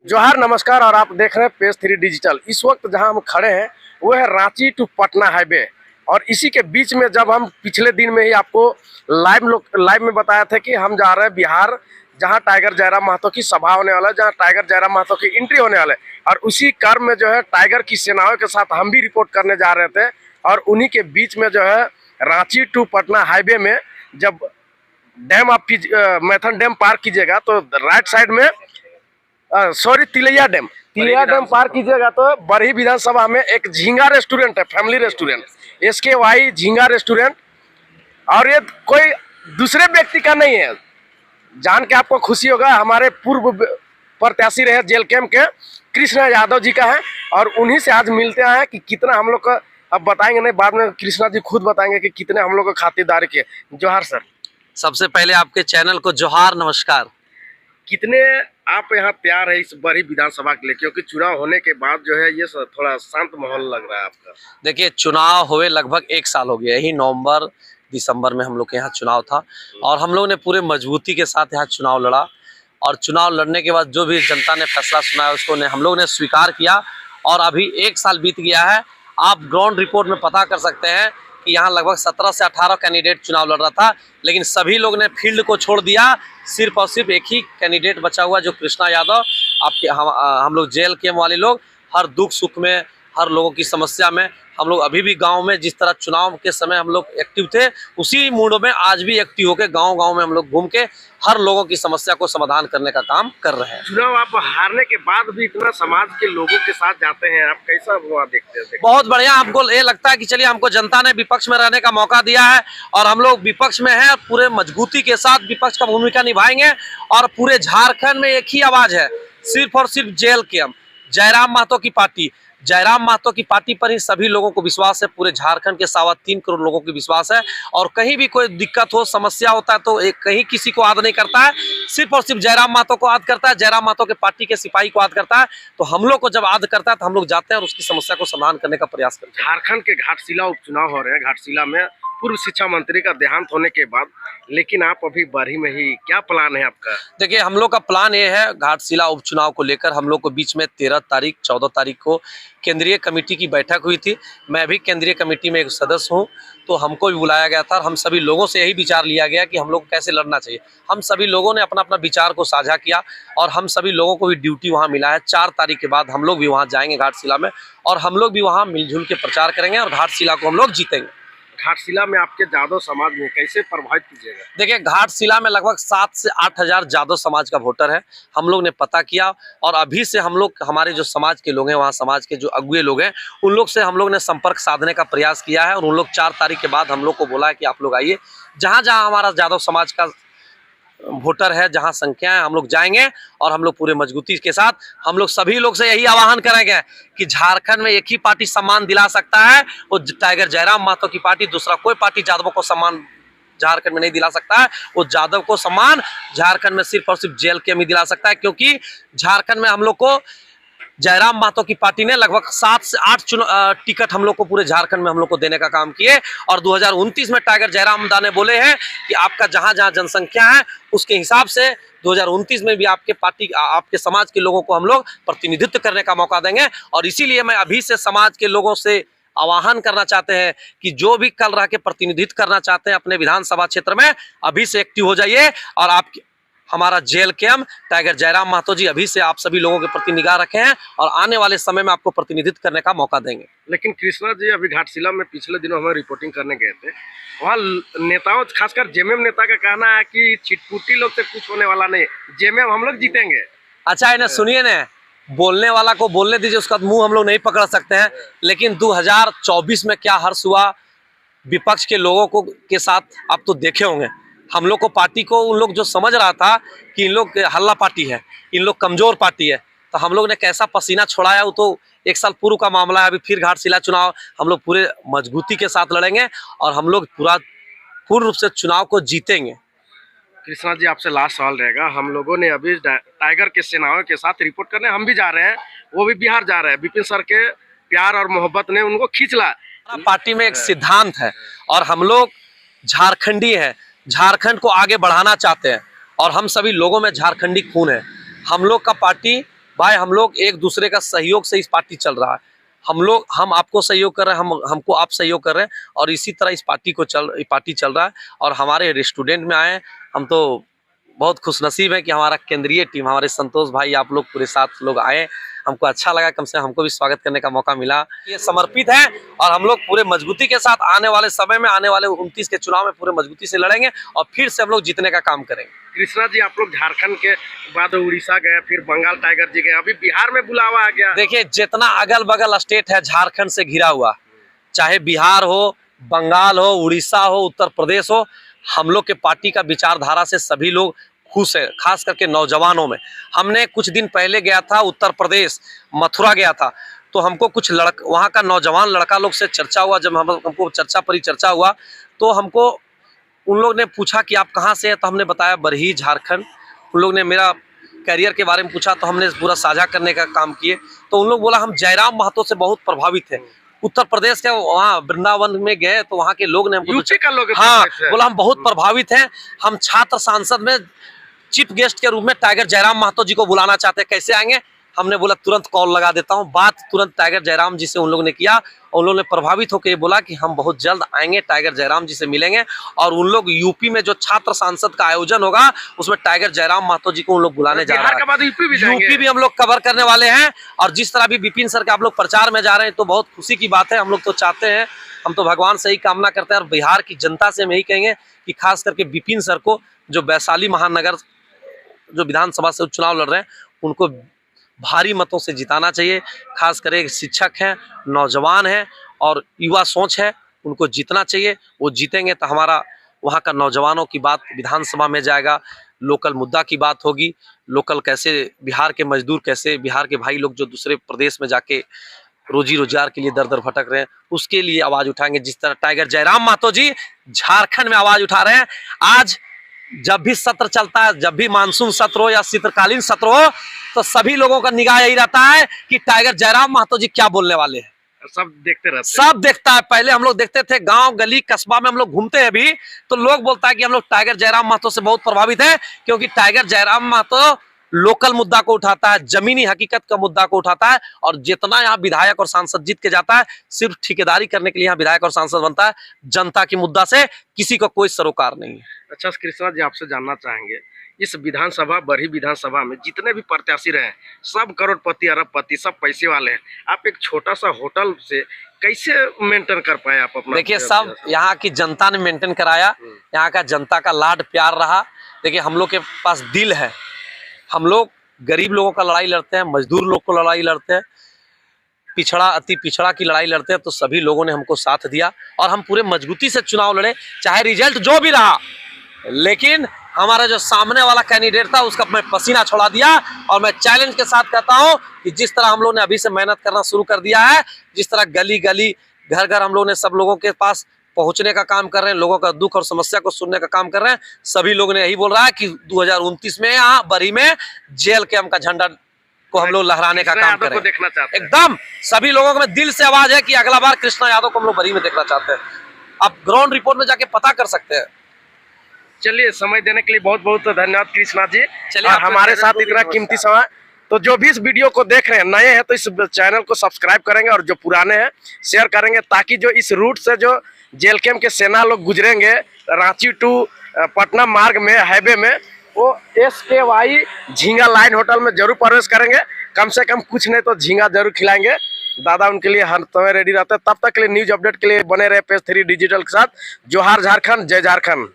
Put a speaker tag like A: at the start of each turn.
A: जोहार नमस्कार। और आप देख रहे हैं पेज 3 डिजिटल। इस वक्त जहां हम खड़े हैं वो है रांची टू पटना हाईवे। और इसी के बीच में जब हम पिछले दिन में ही आपको लाइव में बताया था कि हम जा रहे हैं बिहार, जहां टाइगर जयराम महतो की सभा होने वाला है, जहां टाइगर जयराम महतो की एंट्री होने वाला है। और उसी क्रम में जो है टाइगर की सेनाओं के साथ हम भी रिपोर्ट करने जा रहे थे। और उन्हीं के बीच में जो है रांची टू पटना हाईवे में जब डैम आप मैथन डैम पार कीजिएगा तो राइट साइड में तिलैया डैम पार कीजिएगा तो बरही विधानसभा में एक झींगा रेस्टोरेंट है, फैमिली रेस्टोरेंट, SKY झींगा रेस्टोरेंट। और ये कोई दूसरे व्यक्ति का नहीं है। जान के आपको खुशी होगा, हमारे पूर्व प्रत्याशी रहे जेल कैंप के कृष्णा यादव जी का है। और उन्हीं से आज मिलते हैं कि कितना हम लोग का, अब बताएंगे नहीं, बाद में कृष्णा जी खुद बताएंगे कि कितने हम लोग को खातिरदारी किए। जोहार सर।
B: सबसे पहले आपके चैनल को जोहार नमस्कार।
A: कितने आप यहाँ तैयार है इस बड़ी विधानसभा के लिए, क्योंकि चुनाव होने के बाद जो है ये थोड़ा शांत माहौल लग रहा है आपका?
B: देखिए, चुनाव हुए लगभग 1 साल हो गया। यही नवंबर दिसंबर में हम लोग के यहाँ चुनाव था और हम लोग ने पूरे मजबूती के साथ यहाँ चुनाव लड़ा। और चुनाव लड़ने के बाद जो भी जनता ने फैसला सुनाया उसको हम लोग ने स्वीकार किया। और अभी 1 साल बीत गया है। आप ग्राउंड रिपोर्ट में पता कर सकते हैं कि यहाँ लगभग 17 से 18 कैंडिडेट चुनाव लड़ रहा था, लेकिन सभी लोग ने फील्ड को छोड़ दिया। सिर्फ और सिर्फ एक ही कैंडिडेट बचा हुआ जो कृष्णा यादव। आपके हम लोग जेल कैंप वाले लोग हर दुख सुख में, हर लोगों की समस्या में हम लोग अभी भी गांव में जिस तरह चुनाव के समय हम लोग एक्टिव थे, उसी मूड में आज भी एक्टिव होकर गांव-गांव में हम लोग घूम के हर लोगों की समस्या को समाधान करने का काम कर रहे हैं।
A: चुनाव आप हारने के बाद भी इतना समाज के लोगों के साथ जाते हैं, आप कैसा वहाँ देखते हैं?
B: बहुत बढ़िया। हमको ये लगता है कि चलिए, हमको जनता ने विपक्ष में रहने का मौका दिया है और हम लोग विपक्ष में हैं, पूरे मजबूती के साथ विपक्ष का भूमिका निभाएंगे। और पूरे झारखंड में एक ही आवाज है, सिर्फ और सिर्फ जेल कैंप, जयराम महतो की पार्टी। जयराम महतो की पार्टी पर ही सभी लोगों को विश्वास है। पूरे झारखंड के 3.25 करोड़ लोगों को विश्वास है। और कहीं भी कोई दिक्कत हो, समस्या होता है तो कहीं किसी को याद नहीं करता है, सिर्फ और सिर्फ जयराम महतो को याद करता है, जयराम महतो के पार्टी के सिपाही को याद करता है। तो हम लोग को जब याद करता है तो हम लोग जाते हैं और उसकी समस्या को समाधान करने का प्रयास करते हैं।
A: झारखंड के घाटशिला उपचुनाव हो रहे हैं। घाटशिला में पूर्व शिक्षा मंत्री का देहांत होने के बाद, लेकिन आप अभी बरही में ही, क्या प्लान है आपका?
B: देखिए, हम लोग का प्लान ये है, घाटशिला उपचुनाव को लेकर हम लोग को बीच में 13 तारीख 14 तारीख को केंद्रीय कमेटी की बैठक हुई थी। मैं भी केंद्रीय कमेटी में एक सदस्य हूं, तो हमको भी बुलाया गया था और हम सभी लोगों से यही विचार लिया गया कि हम लोग कैसे लड़ना चाहिए। हम सभी लोगों ने अपना अपना विचार को साझा किया और हम सभी लोगों को भी ड्यूटी वहाँ मिला है। 4 तारीख के बाद हम लोग भी वहाँ जाएंगे घाटशिला में, और हम लोग भी वहाँ मिलजुल के प्रचार करेंगे और घाटशिला को हम लोग जीतेंगे।
A: घाटशिला में आपके जादव समाज में कैसे प्रभावित कीजिएगा?
B: देखिए, घाटशिला में लगभग 7 से 8 हजार जादव समाज का वोटर है। हम लोग ने पता किया और अभी से हम लोग, हमारे जो समाज के लोग हैं, वहाँ समाज के जो अगुए लोग हैं, उन लोग से हम लोग ने संपर्क साधने का प्रयास किया है। और उन लोग 4 तारीख के बाद हम लोग को बोला है कि आप लोग आइए, जहाँ जहाँ हमारा जादव समाज का वोटर है, जहां संख्या है, हम लोग जाएंगे। और हम लोग पूरे मजबूती के साथ हम लोग सभी लोग से यही आह्वान करेंगे कि झारखंड में एक ही पार्टी सम्मान दिला सकता है, वो टाइगर जयराम महतो की पार्टी। दूसरा कोई पार्टी जादवों को सम्मान झारखंड में नहीं दिला सकता है। वो जादव को सम्मान झारखंड में सिर्फ और सिर्फ जेल कैंप ही दिला सकता है, क्योंकि झारखंड में हम लोग को जयराम महतो की पार्टी ने लगभग 7 से 8 टिकट हम लोग को पूरे झारखंड में हम लोग को देने का काम किए। और 2029 में टाइगर जयराम दा ने बोले हैं कि आपका जहां जहां जनसंख्या है उसके हिसाब से 2029 में भी आपके पार्टी, आपके समाज के लोगों को हम लोग प्रतिनिधित्व करने का मौका देंगे। और इसीलिए मैं अभी से समाज के लोगों से आह्वान करना चाहते हैं कि जो भी कल रह के प्रतिनिधित्व करना चाहते हैं अपने विधानसभा क्षेत्र में, अभी से एक्टिव हो जाइए। और आप हमारा जेल कैंप टाइगर जयराम महतो जी अभी से आप सभी लोगों के प्रति निगाह रखे हैं और आने वाले समय में आपको प्रतिनिधित्व करने का मौका देंगे।
A: लेकिन कृष्णा जी, अभी घाटशिला में पिछले दिनों हमें रिपोर्टिंग करने गए थे, वहाँ नेताओं, खासकर जेएमएम नेता का कहना है कि चिटपुटी लोग से कुछ होने वाला नहीं, जेएमएम हम लोग जीतेंगे।
B: अच्छा है ना, सुनिए ना, बोलने वाला को बोलने दीजिए, उसका मुंह हम लोग नहीं पकड़ सकते हैं। लेकिन 2024 में क्या हर्ष हुआ विपक्ष के लोगों को के साथ, आप तो देखे होंगे। हम लोग को, पार्टी को, उन लोग जो समझ रहा था कि इन लोग हल्ला पार्टी है, इन लोग कमजोर पार्टी है, तो हम लोग ने कैसा पसीना छोड़ाया, वो तो 1 साल पूर्व का मामला है। अभी फिर घाटशिला चुनाव हम लोग पूरे मजबूती के साथ लड़ेंगे और हम लोग पूर्ण रूप से चुनाव को जीतेंगे।
A: कृष्णा जी, आपसे लास्ट सवाल रहेगा। हम लोगों ने अभी टाइगर के सेनाओं के साथ रिपोर्ट करने हम भी जा रहे हैं, वो भी बिहार जा रहे हैं। विपिन सर के प्यार और मोहब्बत ने उनको खींच ला।
B: पार्टी में एक सिद्धांत है और हम लोग झारखंडी हैं, झारखंड को आगे बढ़ाना चाहते हैं और हम सभी लोगों में झारखंडी खून है। हम लोग का पार्टी भाई हम लोग एक दूसरे का सहयोग से इस पार्टी चल रहा है। हम आपको सहयोग कर रहे हैं, हमको आप सहयोग कर रहे हैं, और इसी तरह इस पार्टी चल रहा है। और हमारे स्टूडेंट में आए, हम तो बहुत खुशनसीब है कि हमारा केंद्रीय टीम, हमारे संतोष भाई, आप लोग पूरे 7 लोग आए। हमको अच्छा लगा, कम से कम हमको भी स्वागत करने का मौका मिला। ये समर्पित है और हम लोग पूरे मजबूती के साथ आने वाले समय में, आने वाले 29 के चुनाव में पूरे मजबूती से लड़ेंगे और फिर से हम लोग जीतने का काम करेंगे।
A: कृष्णा जी, आप लोग झारखंड के बाद उड़ीसा गए, फिर बंगाल टाइगर जी गए, अभी बिहार में बुलावा आ गया।
B: देखिए, जितना अगल बगल स्टेट है झारखंड से घिरा हुआ, चाहे बिहार हो, बंगाल हो, उड़ीसा हो, उत्तर प्रदेश हो, हम लोग के पार्टी का विचारधारा से सभी लोग खुश है, खास करके नौजवानों में। हमने कुछ दिन पहले गया था उत्तर प्रदेश, मथुरा गया था, तो हमको कुछ वहाँ का नौजवान लड़का लोग से चर्चा हुआ। जब हमको परिचर्चा हुआ तो हमको उन लोग ने पूछा कि आप कहाँ से हैं, तो हमने बताया बरही, झारखंड। उन लोग ने मेरा करियर के बारे में पूछा तो हमने पूरा साझा करने का काम किए। तो उन लोग बोला हम जयराम महतो से बहुत प्रभावित हैं। उत्तर प्रदेश के वहाँ वृंदावन में गए तो वहाँ के लोग ने हमको
A: यूपी का लोग,
B: हाँ, बोला हम बहुत प्रभावित हैं, हम छात्र सांसद में चीफ गेस्ट के रूप में टाइगर जयराम महतो जी को बुलाना चाहते हैं, कैसे आएंगे। हमने बोला तुरंत कॉल लगा देता हूं। बात तुरंत टाइगर जयराम जी से उन लोगों ने किया, और उन लोगों ने प्रभावित होकर ये बोला कि हम बहुत जल्द आएंगे, टाइगर जयराम जी से मिलेंगे। और उन लोग यूपी में जो छात्र सांसद का आयोजन होगा उसमें टाइगर जयराम महतो जी को उन लोग बुलाने जा रहे हैं। यूपी भी हम लोग कवर करने वाले हैं। और जिस तरह भी विपिन सर के आप लोग प्रचार में जा रहे हैं तो बहुत खुशी की बात है। हम लोग तो चाहते हैं, हम तो भगवान से ही कामना करते हैं और बिहार की जनता से हम यही कहेंगे कि खास करके विपिन सर को, जो वैशाली महानगर जो विधानसभा से चुनाव लड़ रहे हैं, उनको भारी मतों से जिताना चाहिए। खास करके शिक्षक हैं, नौजवान हैं और युवा सोच है, उनको जीतना चाहिए। वो जीतेंगे तो हमारा वहाँ का नौजवानों की बात विधानसभा में जाएगा, लोकल मुद्दा की बात होगी, लोकल कैसे बिहार के मजदूर, कैसे बिहार के भाई लोग जो दूसरे प्रदेश में जाके रोजी रोजगार के लिए दर दर भटक रहे हैं, उसके लिए आवाज उठाएंगे। जिस तरह टाइगर जयराम महतो जी झारखंड में आवाज उठा रहे हैं। आज जब भी सत्र चलता है, जब भी मानसून सत्र हो या शीतकालीन सत्र हो, तो सभी लोगों का निगाह यही रहता है कि टाइगर जयराम महतो जी क्या बोलने वाले हैं।
A: सब देखते रहते हैं,
B: सब देखता है। पहले हम लोग देखते थे, गांव गली कस्बा में हम लोग घूमते हैं भी, तो लोग बोलता है कि हम लोग टाइगर जयराम महतो से बहुत प्रभावित है, क्योंकि टाइगर जयराम महतो लोकल मुद्दा को उठाता है, जमीनी हकीकत का मुद्दा को उठाता है। और जितना यहाँ विधायक और सांसद जीत के जाता है, सिर्फ ठेकेदारी करने के लिए यहाँ विधायक और सांसद बनता है। जनता की मुद्दा से किसी को कोई सरोकार नहीं है।
A: अच्छा कृष्णा जी, आपसे जानना चाहेंगे, इस विधानसभा, बरही विधानसभा में जितने भी प्रत्याशी रहे, सब करोड़पति, अरबपति, सब पैसे वाले हैं। आप एक छोटा सा होटल से कैसे मेंटेन कर पाए आप अपना?
B: देखिए, सब यहाँ की जनता ने मेंटेन कराया। यहाँ का जनता का लाड प्यार रहा। देखिए, हम लोग के पास दिल है, हम लोग गरीब लोगों का लड़ाई लड़ते हैं, मजदूर लोग को लड़ाई लड़ते हैं, पिछड़ा अति पिछड़ा की लड़ाई लड़ते हैं। तो सभी लोगों ने हमको साथ दिया और हम पूरे मजबूती से चुनाव लड़े, चाहे रिजल्ट जो भी रहा। लेकिन हमारा जो सामने वाला कैंडिडेट था उसका मैं पसीना छोड़ा दिया। और मैं चैलेंज के साथ कहता हूं कि जिस तरह हम लोग ने अभी से मेहनत करना शुरू कर दिया है, जिस तरह गली गली, घर घर हम लोग ने सब लोगों के पास पहुंचने का काम कर रहे हैं, लोगों का दुख और समस्या को सुनने का काम कर रहे हैं, सभी लोगों ने यही बोल रहा है कि 2029 में यहाँ बरी में जेल कैंप का झंडा को हम लोग लहराने का काम करें।
A: देखना चाहते हैं
B: एकदम सभी लोगों में दिल से आवाज है कि अगला बार कृष्णा यादव को हम लोग बरी में देखना चाहते हैं। आप ग्राउंड रिपोर्ट में जाके पता कर सकते हैं।
A: चलिए, समय देने के लिए बहुत बहुत धन्यवाद कृष्णा जी।
B: चलिए,
A: और हमारे साथ इतना कीमती समय। तो जो भी इस वीडियो को देख रहे हैं, नए हैं तो इस चैनल को सब्सक्राइब करेंगे, और जो पुराने हैं शेयर करेंगे, ताकि जो इस रूट से जो जेल कैंप के सेना लोग गुजरेंगे रांची टू पटना मार्ग में, हाईवे में, वो SKY झींगा लाइन होटल में जरूर प्रवेश करेंगे। कम से कम कुछ नहीं तो झींगा जरूर खिलाएंगे। दादा उनके लिए हर समय रेडी रहते हैं। तब तक के लिए न्यूज अपडेट के लिए बने रहे पेज 3 डिजिटल के साथ। जोहार झारखंड, जय झारखंड।